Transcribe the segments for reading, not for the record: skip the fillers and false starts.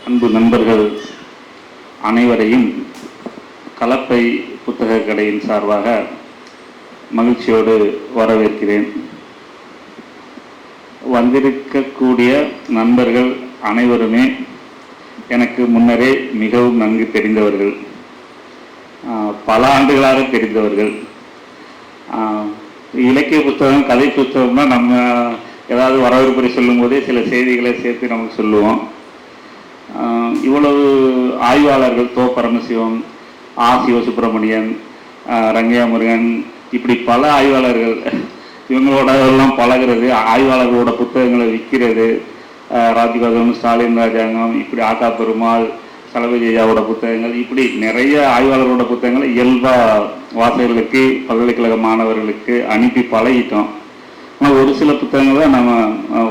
அன்பு நண்பர்கள் அனைவரையும் கலப்பை புத்தக கடையின் சார்பாக மகிழ்ச்சியோடு வரவேற்கிறேன். வந்திருக்கக்கூடிய நண்பர்கள் அனைவருமே எனக்கு முன்னரே மிகவும் நன்கு தெரிந்தவர்கள், பல ஆண்டுகளாக தெரிந்தவர்கள். இலக்கிய புத்தகம், கதை புத்தகம்னா நம்ம ஏதாவது வரவேற்புரை சொல்லும் போதே சில செய்திகளை சேர்த்து நமக்கு சொல்லுவோம். இவ்வளவு ஆய்வாளர்கள், தோ பரமசிவம், சிவசுப்பிரமணியன், ரங்கையா முருகன், இப்படி பல ஆய்வாளர்கள், இவங்களோட எல்லாம் பழகிறது, ஆய்வாளர்களோட புத்தகங்களை விற்கிறது, ராஜ்கோதம், ஸ்டாலின் ராஜாங்கம், இப்படி ஆகா பெருமாள், சலபதியாவோட புத்தகங்கள், இப்படி நிறைய ஆய்வாளர்களோட புத்தகங்களை இயல்பாக வாசகர்களுக்கு, பல்கலைக்கழக மாணவர்களுக்கு அனுப்பி பழகிட்டோம். ஆனால் ஒரு சில புத்தகங்களை நம்ம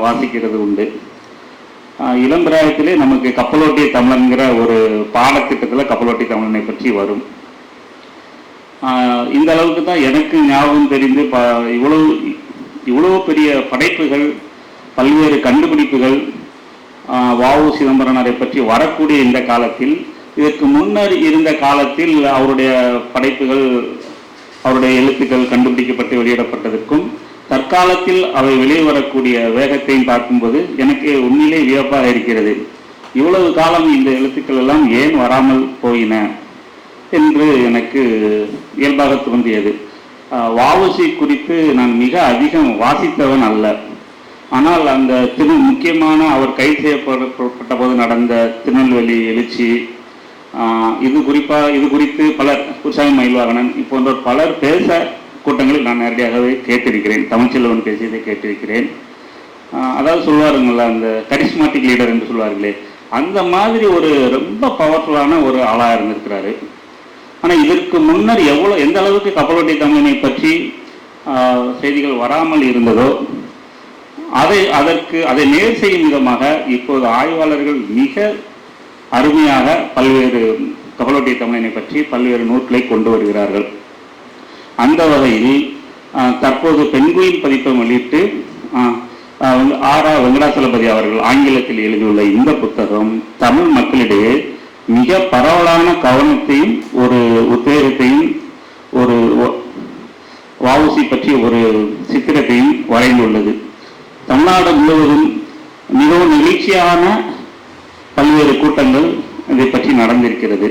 வாசிக்கிறது உண்டு. இளம் பிராயத்திலே நமக்கு கப்பலோட்டிய தமிழன்கிற ஒரு பாடத்திட்டத்தில் கப்பலோட்டிய தமிழனை பற்றி வரும். இந்த அளவுக்கு தான் எனக்கு ஞாபகம் தெரிந்து இவ்வளவு பெரிய படைப்புகள், பல்வேறு கண்டுபிடிப்புகள் வ.உ. சிதம்பரனாரை பற்றி வரக்கூடிய இந்த காலத்தில், இதற்கு முன்னர் இருந்த காலத்தில் அவருடைய படைப்புகள், அவருடைய எழுத்துக்கள் கண்டுபிடிக்கப்பட்டு வெளியிடப்பட்டதற்கும் தற்காலத்தில் அவை வெளியே வரக்கூடிய வேகத்தையும் பார்க்கும்போது எனக்கு உண்மையிலே வியப்பாக இருக்கிறது. இவ்வளவு காலம் இந்த எழுத்துக்கள் எல்லாம் ஏன் வராமல் போயின என்று எனக்கு இயல்பாக தோன்றியது. வ.உ.சி குறித்து நான் மிக அதிகம் வாசித்தவன் அல்ல. ஆனால் அந்த முக்கியமான அவர் கைது செய்யப்பட்ட போது நடந்த திருநெல்வேலி எழுச்சி, இது குறித்து பலர், குருசாமி மயில்வாகனன் போன்ற பலர் பேச கூட்டங்களில் நான் நேரடியாகவே கேட்டிருக்கிறேன். தமிழ்ச்செல்வன் பேசியதை கேட்டிருக்கிறேன். அதாவது சொல்வாருங்கள, அந்த கரிஸ்மாட்டிக் லீடர் என்று சொல்வார்களே, அந்த மாதிரி ஒரு ரொம்ப பவர்ஃபுல்லான ஒரு ஆளாக இருந்திருக்கிறாரு. ஆனால் இதற்கு முன்னர் எந்த அளவுக்கு கப்பலோட்டிய தமிழனை பற்றி செய்திகள் வராமல் இருந்ததோ அதை நேர் செய்யும் விதமாக இப்போது ஆய்வாளர்கள் மிக அருமையாக பல்வேறு கப்பலோட்டிய தமிழனை பற்றி பல்வேறு நூல்களை கொண்டு வருகிறார்கள். அந்த வகையில் தற்போது பெண்குயின் பதிப்பை வெளியிட்டு வெங்கடாசலபதி அவர்கள் ஆங்கிலத்தில் எழுதியுள்ள இந்த புத்தகம் தமிழ் மக்களிடையே மிக பரவலான கவனத்தையும் ஒரு உத்வேகத்தையும் ஒரு வ.உ.சி பற்றி ஒரு சித்திரத்தையும் வரைந்துள்ளது. தமிழ்நாடு முழுவதும் மிகவும் நிகழ்ச்சியான பல்வேறு கூட்டங்கள் இதை பற்றி நடந்திருக்கிறது.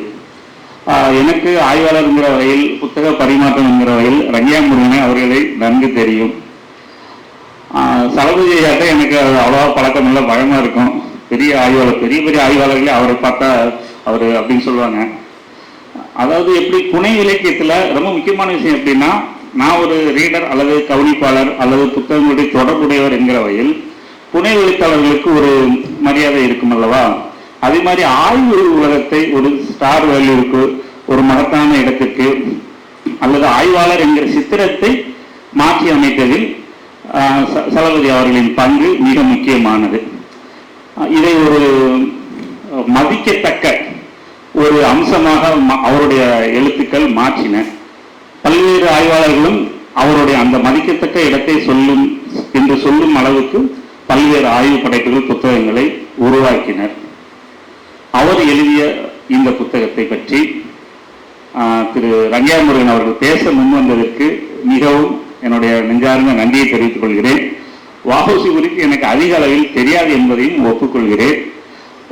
எனக்கு ஆய்வாளர் என்கிற வகையில், புத்தக பரிமாற்றம் என்கிற வகையில் ரங்கையா முருகனை அவர்களை நன்கு தெரியும். சலபதியாட்ட எனக்கு அவ்வளோவா பழக்கம் இல்லை, பயமாக இருக்கும். பெரிய ஆய்வாளர், பெரிய பெரிய ஆய்வாளர்களே அவரை பார்த்தா அவர் அப்படின்னு சொல்லுவாங்க. அதாவது எப்படி புனை இலக்கியத்தில் ரொம்ப முக்கியமான விஷயம் எப்படின்னா, நான் ஒரு ரீடர் அல்லது கவனிப்பாளர் அல்லது புத்தகங்களுடைய தொடர்புடையவர் என்கிற வகையில் புனை எழுத்தாளர்களுக்கு ஒரு மரியாதை இருக்கும் அல்லவா? அதே மாதிரி ஆய்வு உலகத்தை ஒரு ஸ்டார் வேல்யூவுக்கு, ஒரு மகத்தான இடத்திற்கு அல்லது ஆய்வாளர் என்கிற சித்திரத்தை மாற்றி அமைத்ததில் சலபதி அவர்களின் பங்கு மிக முக்கியமானது. இதை ஒரு மதிக்கத்தக்க ஒரு அம்சமாக அவருடைய எழுத்துக்கள் மாற்றின. பல்வேறு ஆய்வாளர்களும் அவருடைய அந்த மதிக்கத்தக்க இடத்தை சொல்லும் அளவுக்கு பல்வேறு ஆய்வு படைப்புகள், புத்தகங்களை உருவாக்கினர். அவர் எழுதிய இந்த புத்தகத்தை பற்றி திரு ரங்கையா முருகன் அவர்கள் பேச முன்வந்ததற்கு மிகவும் என்னுடைய நெஞ்சார்ந்த நன்றியை தெரிவித்துக் கொள்கிறேன். வ.உ.சி குறித்து எனக்கு அதிக அளவில் தெரியாது என்பதையும் ஒப்புக்கொள்கிறேன்.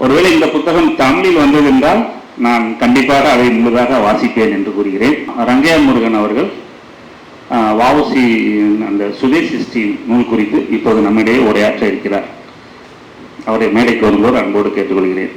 ஒருவேளை இந்த புத்தகம் தமிழில் வந்ததென்றால் நான் கண்டிப்பாக அதை முழுதாக வாசிப்பேன் என்று கூறுகிறேன். ரங்கையா முருகன் அவர்கள் வ.உ.சி அந்த சுதேசி ஸ்டீல் நூல் குறித்து இப்போது நம்மிடையே உரையாற்ற இருக்கிறார். அவரை மேடைக்கு வரும்போது அன்போடு கேட்டுக்கொள்கிறேன்.